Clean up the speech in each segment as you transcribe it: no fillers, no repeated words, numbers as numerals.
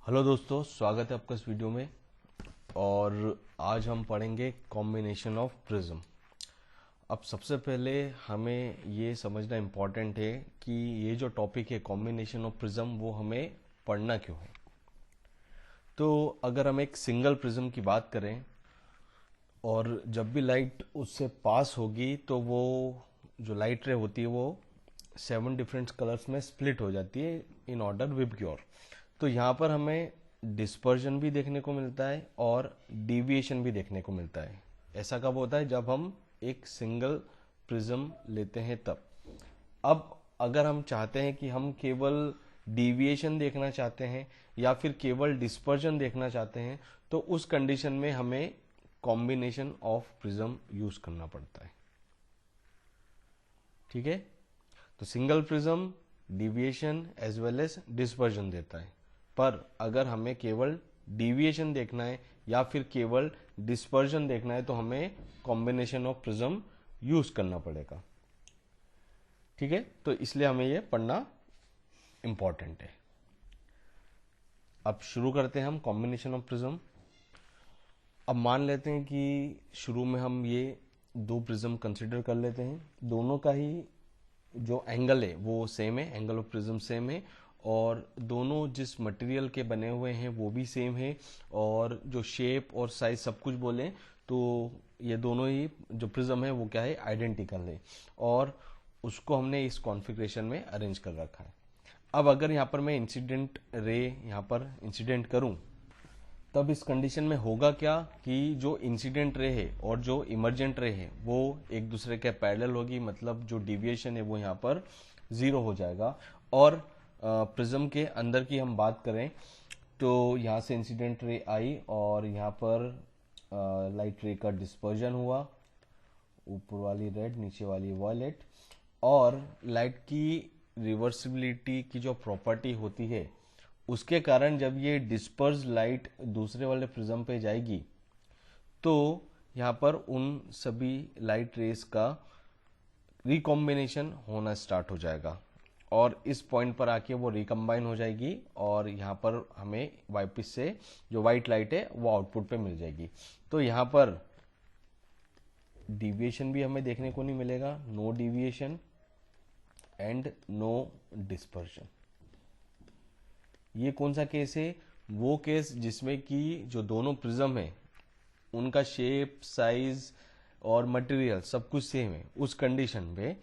Hello दोस्तों, स्वागत है आपका इस वीडियो में। और आज हम पढ़ेंगे कॉम्बिनेशन ऑफ प्रिज्म। अब सबसे पहले हमें ये समझना इम्पॉर्टेंट है कि ये जो टॉपिक है कॉम्बिनेशन ऑफ प्रिज्म वो हमें पढ़ना क्यों है। तो अगर हम एक सिंगल प्रिज्म की बात करें और जब भी लाइट उससे पास होगी तो वो जो लाइट रे होती है वो 7 डिफरेंट कलर्स में स्प्लिट हो जाती है इन ऑर्डर विबग्योर। तो यहाँ पर हमें डिस्पर्जन भी देखने को मिलता है और डिविएशन भी देखने को मिलता है। ऐसा कब होता है? जब हम एक सिंगल प्रिज्म लेते हैं तब। अब अगर हम चाहते हैं कि हम केवल डिविएशन देखना चाहते हैं या फिर केवल डिस्पर्जन देखना चाहते हैं तो उस कंडीशन में हमें कॉम्बिनेशन ऑफ प्रिज्म यूज करना पड़ता है। ठीक है, तो single prism deviation as well as dispersion देता है, पर अगर हमें केवल डिविएशन देखना है या फिर केवल डिस्पर्जन देखना है तो हमें कॉम्बिनेशन ऑफ प्रिज्म यूज करना पड़ेगा। ठीक है, तो इसलिए हमें यह पढ़ना इंपॉर्टेंट है। अब शुरू करते हैं हम कॉम्बिनेशन ऑफ प्रिज्म। अब मान लेते हैं कि शुरू में हम ये दो प्रिज्म कंसिडर कर लेते हैं। दोनों का ही जो एंगल है वो सेम है, एंगल ऑफ प्रिज्म सेम है, और दोनों जिस मटेरियल के बने हुए हैं वो भी सेम है, और जो शेप और साइज सब कुछ बोले तो ये दोनों ही जो प्रिज्म है वो क्या है, आइडेंटिकल है, और उसको हमने इस कॉन्फ़िगरेशन में अरेंज कर रखा है। अब अगर यहाँ पर मैं इंसिडेंट रे यहाँ पर इंसिडेंट करूं तब इस कंडीशन में होगा क्या कि जो इंसिडेंट रे है और जो इमर्जेंट रे है वो एक दूसरे के पैरेलल होगी, मतलब जो डिविएशन है वो यहाँ पर 0 हो जाएगा। और प्रिज्म के अंदर की हम बात करें तो यहाँ से इंसिडेंट रे आई और यहाँ पर लाइट रे का डिस्पर्जन हुआ, ऊपर वाली रेड नीचे वाली वॉयलेट, और लाइट की रिवर्सिबिलिटी की जो प्रॉपर्टी होती है उसके कारण जब ये डिस्पर्स लाइट दूसरे वाले प्रिज्म पे जाएगी तो यहाँ पर उन सभी लाइट रेस का रिकॉम्बिनेशन होना स्टार्ट हो जाएगा, और इस पॉइंट पर आके वो रिकम्बाइन हो जाएगी और यहाँ पर हमें वापस से जो वाइट लाइट है वो आउटपुट पे मिल जाएगी। तो यहाँ पर डिविएशन भी हमें देखने को नहीं मिलेगा, no deviation and no dispersion. ये कौन सा केस है? वो केस जिसमें कि जो दोनों प्रिज्म है उनका शेप, साइज और मटेरियल सब कुछ सेम है। उस कंडीशन पे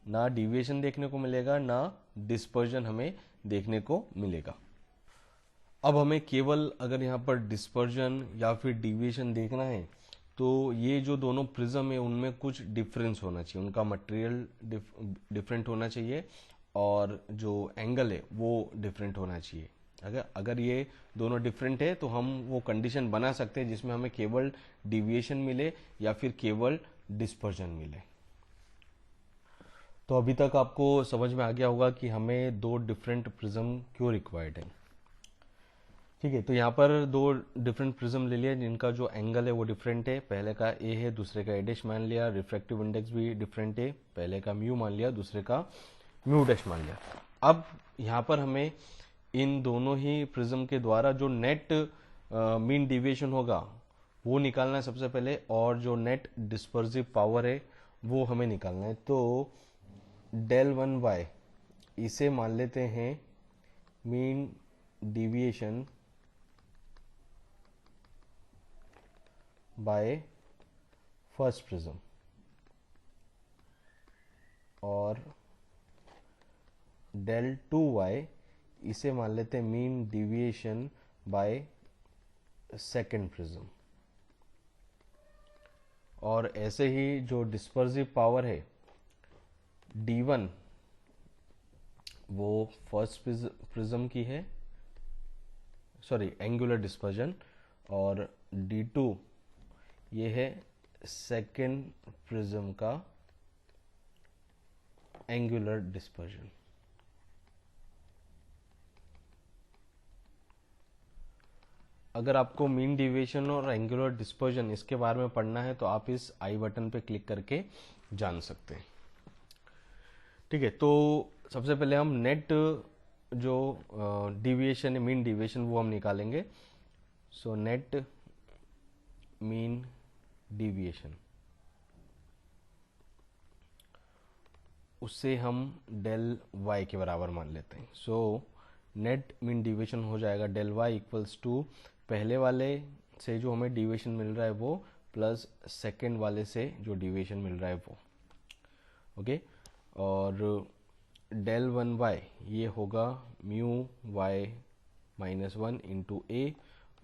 ना डिविएशन देखने को मिलेगा ना डिस्पर्जन हमें देखने को मिलेगा। अब हमें केवल अगर यहाँ पर डिस्पर्जन या फिर डिविएशन देखना है तो ये जो दोनों प्रिज्म है उनमें कुछ डिफरेंस होना चाहिए, उनका मटेरियल डिफरेंट होना चाहिए और जो एंगल है वो डिफरेंट होना चाहिए। अगर ये दोनों डिफरेंट है तो हम वो कंडीशन बना सकते हैं जिसमें हमें केवल डिविएशन मिले या फिर केवल डिस्पर्जन मिले। तो अभी तक आपको समझ में आ गया होगा कि हमें दो डिफरेंट प्रिज्म क्यों रिक्वायर्ड है। ठीक है, तो यहाँ पर दो डिफरेंट प्रिज्म ले लिया जिनका जो एंगल है वो डिफरेंट है। पहले का ए है, दूसरे का ए डैश मान लिया। रिफ्रैक्टिव इंडेक्स भी डिफरेंट है, पहले का म्यू मान लिया, दूसरे का म्यू डैश मान लिया। अब यहाँ पर हमें इन दोनों ही प्रिज्म के द्वारा जो नेट मीन डिविएशन होगा वो निकालना है सबसे पहले, और जो नेट डिस्पर्सिव पावर है वो हमें निकालना है। तो del 1 बाय इसे मान लेते हैं mean deviation by first prism, और del 2y इसे मान लेते हैं mean deviation by second prism. और ऐसे ही जो डिस्पर्सिव पावर है d1 वो फर्स्ट प्रिज्म की है, सॉरी एंगुलर डिस्पर्जन, और d2 ये है सेकेंड प्रिज्म का एंगुलर डिस्पर्जन। अगर आपको मीन डिविएशन और एंगुलर डिस्पर्जन इसके बारे में पढ़ना है तो आप इस आई बटन पे क्लिक करके जान सकते हैं। ठीक है, तो सबसे पहले हम नेट जो डिविएशन है, मीन डिविएशन, वो हम निकालेंगे। सो नेट मीन डिविएशन, उससे हम डेल वाई के बराबर मान लेते हैं। सो नेट मीन डिविएशन हो जाएगा डेल वाई इक्वल्स टू पहले वाले से जो हमें डिविएशन मिल रहा है वो, प्लस सेकेंड वाले से जो डिविएशन मिल रहा है वो। ओके, और डेल वन वाई ये होगा mu Y minus one into A,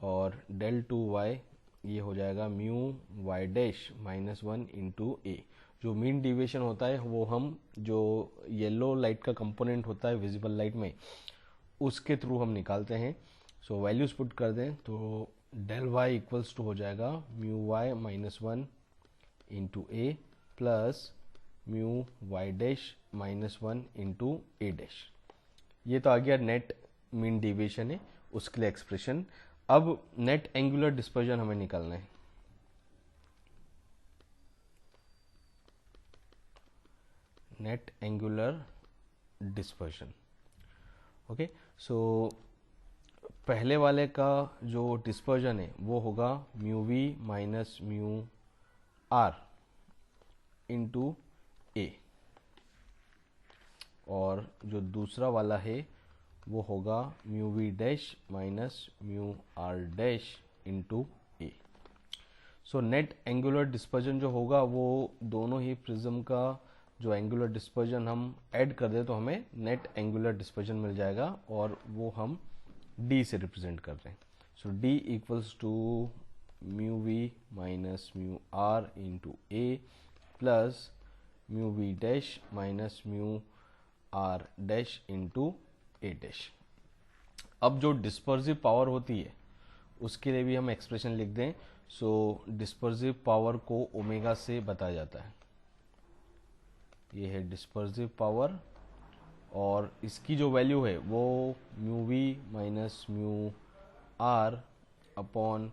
और डेल टू वाई ये हो जाएगा mu Y dash minus one into A. जो मीन डिविएशन होता है वो हम, जो येलो लाइट का कंपोनेंट होता है विजिबल लाइट में, उसके थ्रू हम निकालते हैं। सो वैल्यूज पुट कर दें तो डेल वाई इक्वल्स टू हो जाएगा mu Y minus one into A plus mu Y dash minus one into A dash. ये तो आ गया नेट मीन डिविएशन है, उसके लिए एक्सप्रेशन। अब नेट एंगुलर डिस्पर्जन हमें निकालना है। Net angular dispersion. Okay, so पहले वाले का जो डिस्पर्जन है वो होगा mu V minus mu R into A, और जो दूसरा वाला है वो होगा mu V dash minus mu R dash into A. So net angular dispersion जो होगा वो दोनों ही प्रिज्म का जो एंगुलर डिस्पर्जन हम ऐड कर दे तो हमें नेट एंगुलर डिस्पर्जन मिल जाएगा, और वो हम d से रिप्रेजेंट कर रहे हैं। So d equals to mu V minus mu R into A plus mu V dash minus mu R dash into A dash. अब जो डिस्पर्सिव पावर होती है उसके लिए भी हम एक्सप्रेशन लिख दें। सो डिस्पर्सिव पावर को ओमेगा से बताया जाता है। ये है डिस्पर्सिव पावर, और इसकी जो वैल्यू है वो mu V minus mu R upon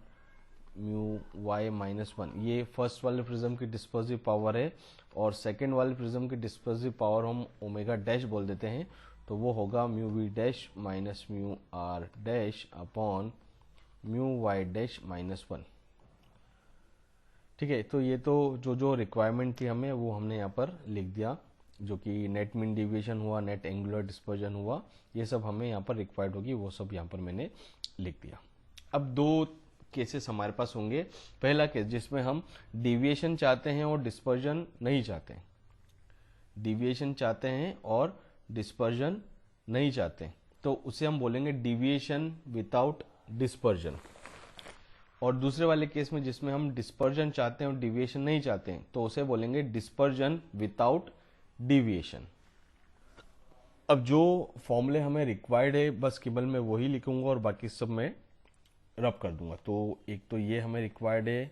mu Y minus one, ये फर्स्ट वाले प्रिज्म की डिस्पर्सिव पावर है, और सेकेंड वाले प्रिज्म की डिस्पर्सिव पावर हम ओमेगा डैश बोल देते हैं, तो वो होगा mu V dash minus mu R dash upon mu Y dash minus one. ठीक है, तो ये तो जो जो रिक्वायरमेंट थी हमें वो हमने यहाँ पर लिख दिया, जो कि नेट मीन डिविएशन हुआ, नेट एंगुलर डिस्पर्जन हुआ, ये सब हमें यहाँ पर रिक्वायर्ड होगी, वो सब यहाँ पर मैंने लिख दिया। अब दो केसेस हमारे पास होंगे। पहला केस जिसमें हम डिविएशन चाहते हैं और डिस्पर्जन नहीं चाहते हैं, डिविएशन चाहते हैं और डिस्पर्जन नहीं चाहते हैं, तो उसे हम बोलेंगे डिविएशन विदाउट डिस्पर्जन। और दूसरे वाले केस में जिसमें हम डिस्पर्जन चाहते हैं और डिविएशन नहीं चाहते हैं, तो उसे बोलेंगे डिस्पर्जन विदाउट डिविएशन। अब जो फॉर्मूले हमें रिक्वायर्ड है बस केवल मैं वही लिखूंगा और बाकी सब मैं रब कर दूंगा। तो एक तो ये हमें रिक्वायर्ड है,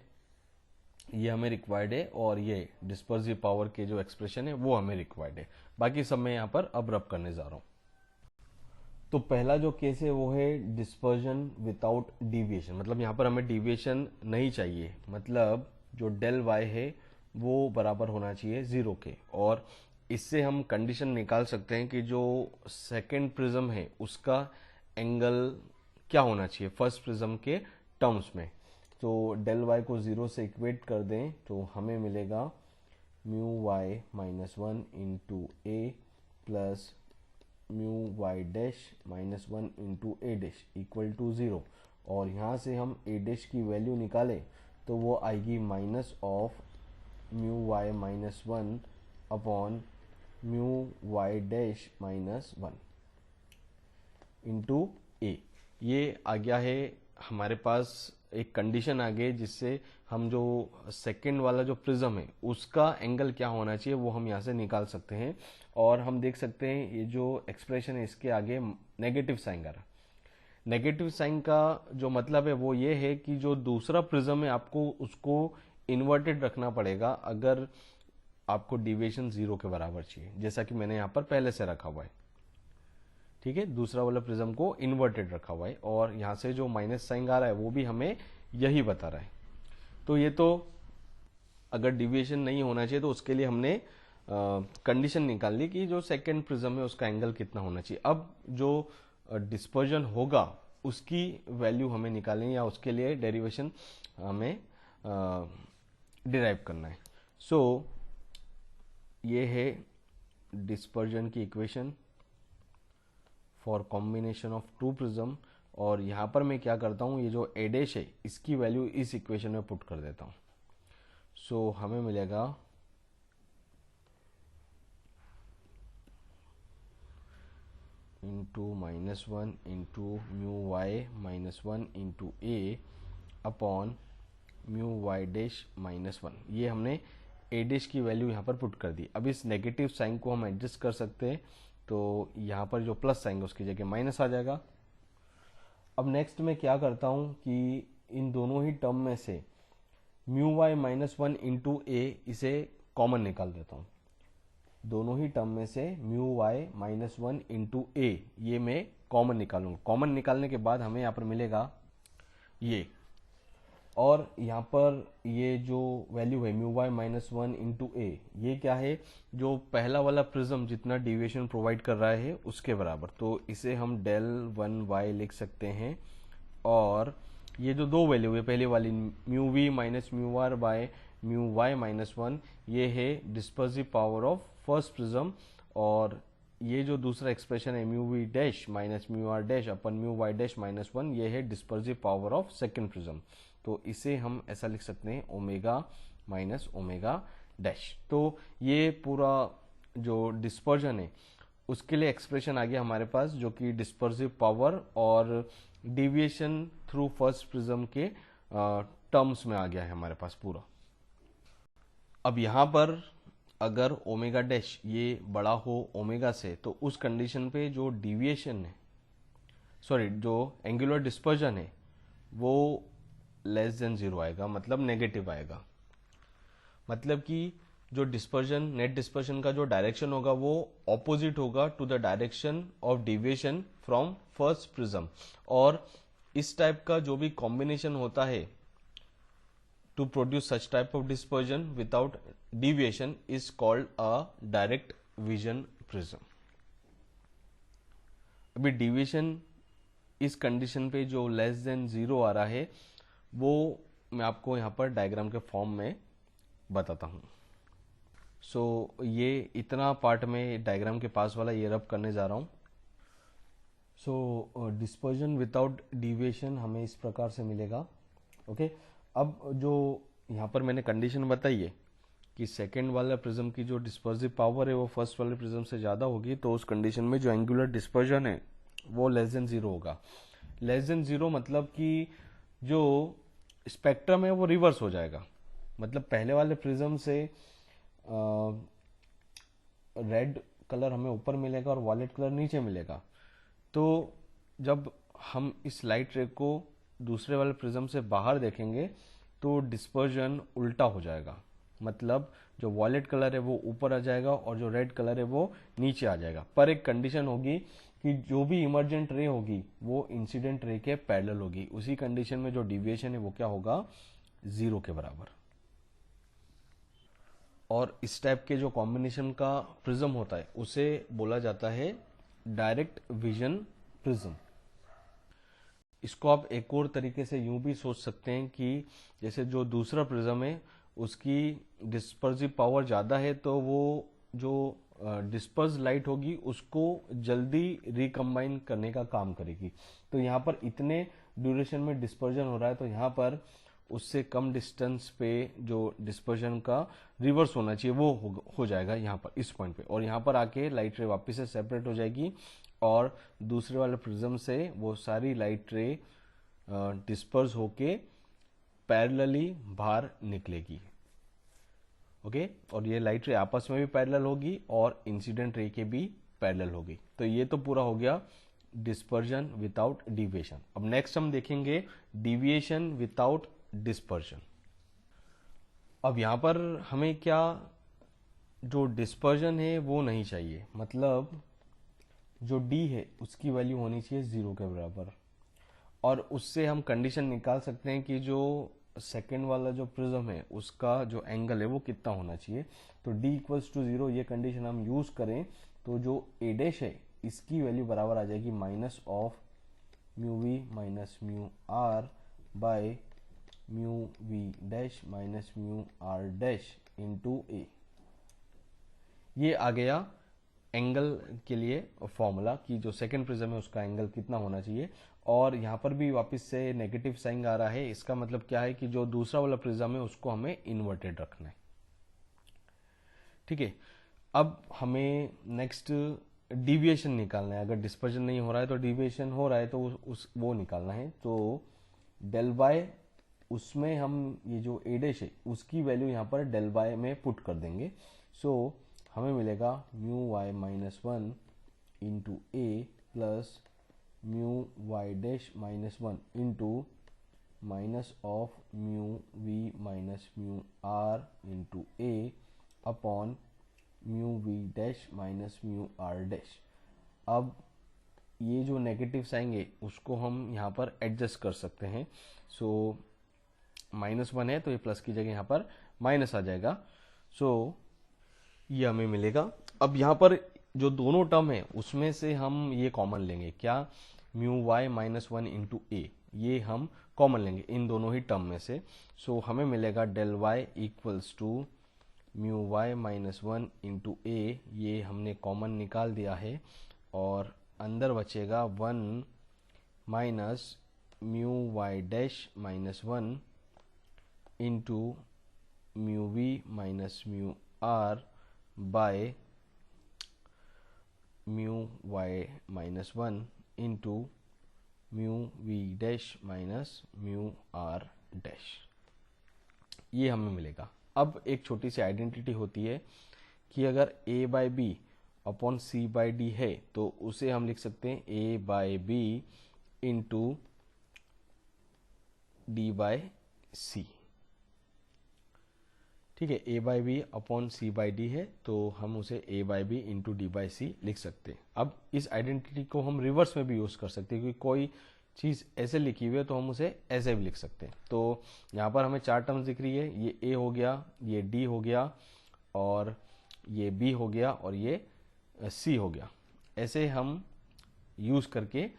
ये हमें रिक्वायर्ड है, और ये डिस्पर्सिव पावर के जो एक्सप्रेशन है वो हमें रिक्वायर्ड है। बाकी सब मैं यहाँ पर अब रब करने जा रहा हूँ। तो पहला जो केस है वो है डिस्पर्जन विदाउट डिविएशन, मतलब यहाँ पर हमें डिविएशन नहीं चाहिए, मतलब जो डेल वाई है वो बराबर होना चाहिए जीरो के। और इससे हम कंडीशन निकाल सकते हैं कि जो सेकेंड प्रिज्म है उसका एंगल क्या होना चाहिए फर्स्ट प्रिज्म के टर्म्स में। तो डेल वाई को जीरो से इक्वेट कर दें तो हमें मिलेगा mu Y minus one into A plus mu Y dash minus one into A dash equal to zero. और यहाँ से हम ए डैश की वैल्यू निकालें तो वो आएगी minus of mu Y minus one upon mu Y dash minus one into A. ये आ गया है हमारे पास एक कंडीशन आ गई जिससे हम जो सेकंड वाला जो प्रिज्म है उसका एंगल क्या होना चाहिए वो हम यहाँ से निकाल सकते हैं। और हम देख सकते हैं ये जो एक्सप्रेशन है इसके आगे नेगेटिव साइन आ रहा। नेगेटिव साइन का जो मतलब है वो ये है कि जो दूसरा प्रिज्म है आपको उसको इन्वर्टेड रखना पड़ेगा अगर आपको डिविएशन जीरो के बराबर चाहिए, जैसा कि मैंने यहाँ पर पहले से रखा हुआ है। ठीक है, दूसरा वाला प्रिज्म को इन्वर्टेड रखा हुआ है और यहाँ से जो माइनस साइन आ रहा है वो भी हमें यही बता रहा है। तो ये तो अगर डिविएशन नहीं होना चाहिए तो उसके लिए हमने कंडीशन निकाल ली कि जो सेकेंड प्रिज्म है उसका एंगल कितना होना चाहिए। अब जो डिस्पर्जन होगा उसकी वैल्यू हमें निकालनी है या उसके लिए डेरिवेशन हमें डिराइव करना है। सो ये है डिस्पर्जन की equation for combination of two prism, और यहाँ पर मैं क्या करता हूँ, ये जो ए डैश है इसकी वैल्यू इस इक्वेशन में पुट कर देता हूँ। सो हमें मिलेगा into -1 into mu Y -1 into A upon mu Y dash -1। ये हमने ए डैश की वैल्यू यहाँ पर पुट कर दी। अब इस नेगेटिव साइन को हम एडजस्ट कर सकते हैं, तो यहाँ पर जो प्लस साइन है उसकी जगह माइनस आ जाएगा। अब नेक्स्ट मैं क्या करता हूँ कि इन दोनों ही टर्म में से म्यू वाई -1 इंटू ए इसे कॉमन निकाल देता हूँ। दोनों ही टर्म में से म्यू वाई -1 इंटू ए ये मैं कॉमन निकालूंगा। कॉमन निकालने के बाद हमें यहाँ पर मिलेगा ये, और यहाँ पर ये जो वैल्यू है म्यू वाई -1 इंटू ए ये क्या है, जो पहला वाला प्रिज्म जितना डिविएशन प्रोवाइड कर रहा है उसके बराबर। तो इसे हम del1 y लिख सकते हैं, और ये जो दो वैल्यू है पहले वाली mu V minus mu R by mu Y -1 ये है dispersive power of first prism, और ये जो दूसरा एक्सप्रेशन है mu V dash minus mu R dash upon mu Y dash -1 ये है dispersive power of second prism. तो इसे हम ऐसा लिख सकते हैं ओमेगा माइनस ओमेगा डैश। तो ये पूरा जो डिस्पर्जन है उसके लिए एक्सप्रेशन आ गया हमारे पास, जो कि डिस्पर्सिव पावर और डिविएशन थ्रू फर्स्ट प्रिज्म के टर्म्स में आ गया है हमारे पास पूरा। अब यहाँ पर अगर ओमेगा डैश ये बड़ा हो ओमेगा से, तो उस कंडीशन पे जो डिविएशन है जो एंगुलर डिस्पर्जन है वो लेस देन 0 आएगा, मतलब नेगेटिव आएगा। मतलब कि जो डिस्पर्जन नेट डिस्पर्जन का जो डायरेक्शन होगा वो ऑपोजिट होगा to the direction of deviation from first prism. और इस टाइप का जो भी कॉम्बिनेशन होता है to produce such type of dispersion without deviation is called a direct vision prism। अभी डिविएशन इस कंडीशन पे जो लेस देन 0 आ रहा है वो मैं आपको यहाँ पर डायग्राम के फॉर्म में बताता हूँ। सो ये इतना पार्ट में डायग्राम के पास वाला ये रब करने जा रहा हूँ। सो डिस्पर्जन विदाउट डिविएशन हमें इस प्रकार से मिलेगा। ओके अब जो यहाँ पर मैंने कंडीशन बताई है कि सेकेंड वाला प्रिज्म की जो डिस्पर्सिव पावर है वो फर्स्ट वाले प्रिज्म से ज़्यादा होगी, तो उस कंडीशन में जो एंगुलर डिस्पर्जन है वो लेस देन 0 होगा। लेस देन 0 मतलब कि जो स्पेक्ट्रम है वो रिवर्स हो जाएगा। मतलब पहले वाले प्रिज्म से रेड कलर हमें ऊपर मिलेगा और वॉयलेट कलर नीचे मिलेगा। तो जब हम इस लाइट रे को दूसरे वाले प्रिज्म से बाहर देखेंगे तो डिस्पर्जन उल्टा हो जाएगा। मतलब जो वॉयलेट कलर है वो ऊपर आ जाएगा और जो रेड कलर है वो नीचे आ जाएगा। पर एक कंडीशन होगी कि जो भी इमर्जेंट रे होगी वो इंसिडेंट रे के पैरेलल होगी। उसी कंडीशन में जो डिविएशन है वो क्या होगा, 0 के बराबर। और इस टाइप के जो कॉम्बिनेशन का प्रिज्म होता है उसे बोला जाता है डायरेक्ट विजन प्रिज्म। इसको आप एक और तरीके से यूं भी सोच सकते हैं कि जैसे जो दूसरा प्रिज्म है उसकी डिस्पर्सिव पावर ज़्यादा है, तो वो जो डिस्पर्स लाइट होगी उसको जल्दी रिकम्बाइन करने का काम करेगी। तो यहाँ पर इतने ड्यूरेशन में डिस्पर्जन हो रहा है, तो यहाँ पर उससे कम डिस्टेंस पे जो डिस्पर्जन का रिवर्स होना चाहिए वो हो जाएगा यहाँ पर इस पॉइंट पे, और यहाँ पर आके लाइट रे वापस से सेपरेट हो जाएगी और दूसरे वाले प्रिज्म से वो सारी लाइट रे डिस्पर्स होके पैरेलली बाहर निकलेगी। ओके और ये लाइट रे आपस में भी पैरेलल होगी और इंसिडेंट रे के भी पैरेलल होगी। तो ये तो पूरा हो गया डिस्पर्जन विदाउट डिविएशन। अब नेक्स्ट हम देखेंगे डिविएशन विदाउट डिस्पर्जन। अब यहां पर हमें क्या, जो डिस्पर्जन है वो नहीं चाहिए, मतलब जो डी है उसकी वैल्यू होनी चाहिए 0 के बराबर। और उससे हम कंडीशन निकाल सकते हैं कि जो सेकेंड वाला जो प्रिज्म है उसका जो एंगल है वो कितना होना चाहिए। तो d इक्वल्स टू 0 ये कंडीशन हम यूज करें तो जो a डैश है इसकी वैल्यू बराबर आ जाएगी minus of mu V minus mu R by mu V dash minus mu R dash into A. ये आ गया एंगल के लिए फॉर्मूला कि जो सेकंड प्रिज्म है उसका एंगल कितना होना चाहिए। और यहाँ पर भी वापस से नेगेटिव साइन आ रहा है, इसका मतलब क्या है कि जो दूसरा वाला प्रिज्म है उसको हमें इन्वर्टेड रखना है। ठीक है, अब हमें नेक्स्ट डिविएशन निकालना है। अगर डिस्पर्जन नहीं हो रहा है तो डिविएशन हो रहा है तो वो निकालना है। तो डेल बाय उसमें हम ये जो ए डैश है उसकी वैल्यू यहाँ पर डेल बाय में पुट कर देंगे। सो हमें मिलेगा mu Y minus 1 into A plus mu Y dash minus 1 into minus of mu V minus mu R into A upon mu V dash minus mu R dash. अब ये जो negative sign है उसको हम यहाँ पर एडजस्ट कर सकते हैं। सो -1 है तो ये प्लस की जगह यहाँ पर माइनस आ जाएगा। सो ये हमें मिलेगा। अब यहाँ पर जो दोनों टर्म है उसमें से हम ये कॉमन लेंगे, क्या, mu Y minus 1 into A, ये हम कॉमन लेंगे इन दोनों ही टर्म में से। सो हमें मिलेगा del Y equals to mu Y minus 1 into A, ये हमने कॉमन निकाल दिया है और अंदर बचेगा 1 minus mu Y dash minus 1 into mu V minus mu R by mu Y minus 1 into mu V dash minus mu R dash, ये हमें मिलेगा। अब एक छोटी सी आइडेंटिटी होती है कि अगर a by B upon C by D है तो उसे हम लिख सकते हैं a by B into D by C. ठीक है, a by B upon C by D है तो हम उसे a by B into D by C लिख सकते हैं। अब इस आइडेंटिटी को हम रिवर्स में भी यूज कर सकते हैं, क्योंकि कोई चीज़ ऐसे लिखी हुई है तो हम उसे ऐसे भी लिख सकते हैं। तो यहाँ पर हमें 4 टर्म्स दिख रही है, ये a हो गया, ये d हो गया और ये b हो गया और ये c हो गया। ऐसे हम यूज करके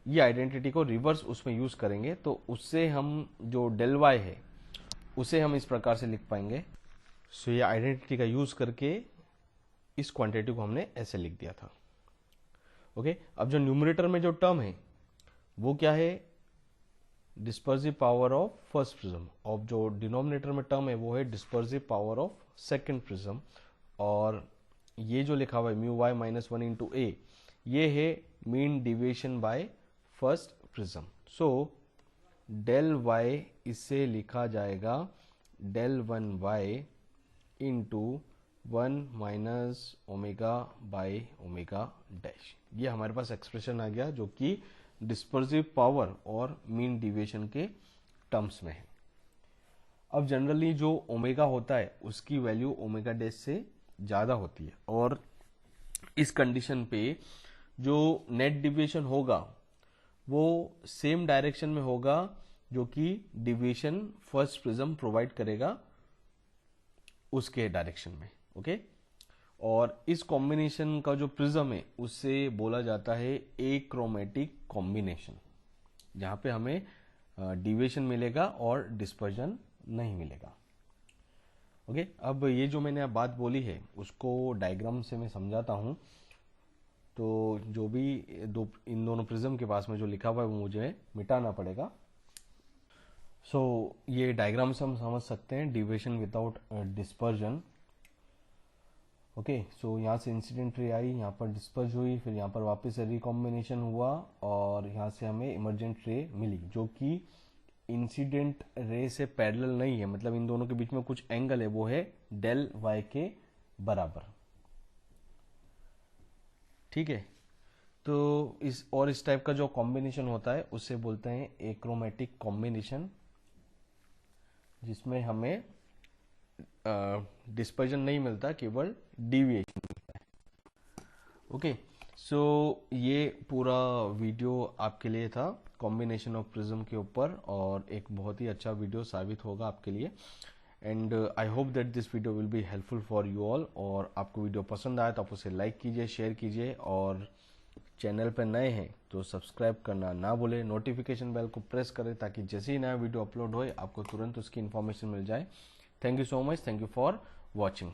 ये आइडेंटिटी को रिवर्स उसमें यूज करेंगे तो उससे हम जो डेल वाई है उसे हम इस प्रकार से लिख पाएंगे। सो ये आइडेंटिटी का यूज करके इस क्वांटिटी को हमने ऐसे लिख दिया था। ओके, अब जो न्यूमरेटर में जो टर्म है वो क्या है, dispersive power of first prism, और जो डिनोमिनेटर में टर्म है वो है dispersive power of second prism. और ये जो लिखा हुआ है mu Y minus 1 into A, ये है mean deviation by first prism. So del Y इसे लिखा जाएगा del 1 Y into 1 minus omega by omega dash. ये हमारे पास एक्सप्रेशन आ गया जो कि डिस्पर्सिव पावर और मीन डिविएशन के टर्म्स में है। अब जनरली जो ओमेगा होता है उसकी वैल्यू ओमेगा डैश से ज़्यादा होती है और इस कंडीशन पे जो नेट डिविएशन होगा वो सेम डायरेक्शन में होगा जो कि डिविएशन फर्स्ट प्रिज्म प्रोवाइड करेगा उसके डायरेक्शन में। ओके, और इस कॉम्बिनेशन का जो प्रिज्म है उससे बोला जाता है एक्रोमेटिक कॉम्बिनेशन, जहां पे हमें डिविएशन मिलेगा और डिस्पर्जन नहीं मिलेगा। ओके, अब ये जो मैंने अब बात बोली है उसको डायग्राम से मैं समझाता हूं। तो जो भी इन दोनों प्रिज्म के पास में जो लिखा हुआ है वो मुझे मिटाना पड़ेगा। सो ये डायग्राम से हम समझ सकते हैं डिविएशन विदाउट डिस्पर्जन। ओके, सो यहाँ से इंसिडेंट रे आई, यहाँ पर डिस्पर्ज हुई, फिर यहाँ पर वापस से रिकॉम्बिनेशन हुआ और यहाँ से हमें इमर्जेंट रे मिली जो कि इंसिडेंट रे से पैरेलल नहीं है, मतलब इन दोनों के बीच में कुछ एंगल है वो है डेल वाई के बराबर। ठीक है, तो इस टाइप का जो कॉम्बिनेशन होता है उससे बोलते हैं एक्रोमेटिक कॉम्बिनेशन, जिसमें हमें डिस्पर्जन नहीं मिलता, केवल डिविएशन मिलता है। ओके, ये पूरा वीडियो आपके लिए था कॉम्बिनेशन ऑफ प्रिज्म के ऊपर, और एक बहुत ही अच्छा वीडियो साबित होगा आपके लिए। And I hope that this video will be helpful for you all. और आपको वीडियो पसंद आया तो आप उसे लाइक कीजिए, शेयर कीजिए, और चैनल पर नए हैं तो सब्सक्राइब करना ना भूलें। नोटिफिकेशन बेल को प्रेस करें ताकि जैसे ही नया वीडियो अपलोड होए आपको तुरंत उसकी इन्फॉर्मेशन मिल जाए। Thank you so much, thank you for watching.